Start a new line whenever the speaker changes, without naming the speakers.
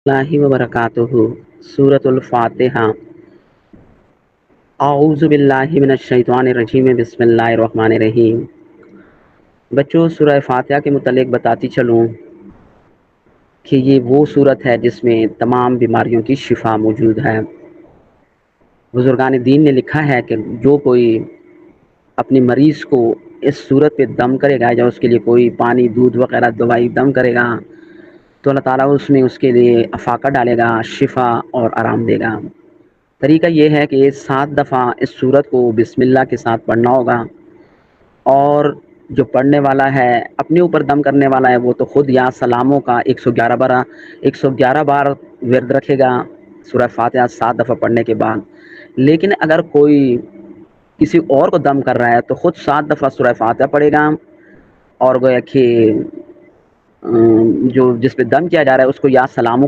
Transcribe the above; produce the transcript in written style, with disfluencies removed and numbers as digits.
اللہ وبرکاتہ سورۃ الفاتحہ اعوذ باللہ من الشیطان الرجیم بسم اللہ الرحمن الرحیم۔ بچوں، سورہ فاتحہ کے متعلق بتاتی چلوں کہ یہ وہ سورت ہے جس میں تمام بیماریوں کی شفا موجود ہے۔ بزرگان دین نے لکھا ہے کہ جو کوئی اپنے مریض کو اس صورت پہ دم کرے گا یا اس کے لیے کوئی پانی دودھ وغیرہ دوائی دم کرے گا تو اللہ تعالیٰ اس میں اس کے لیے افاقہ ڈالے گا، شفا اور آرام دے گا۔ طریقہ یہ ہے کہ 7 دفعہ اس صورت کو بسم اللہ کے ساتھ پڑھنا ہوگا، اور جو پڑھنے والا ہے، اپنے اوپر دم کرنے والا ہے، وہ تو خود یا سلاموں کا 111 بار ورد رکھے گا سورہ فاتحہ 7 دفعہ پڑھنے کے بعد۔ لیکن اگر کوئی کسی اور کو دم کر رہا ہے تو خود 7 دفعہ سورہ فاتحہ پڑھے گا، اور گویا کہ جو جس پہ دم کیا جا رہا ہے اس کو یا سلاموں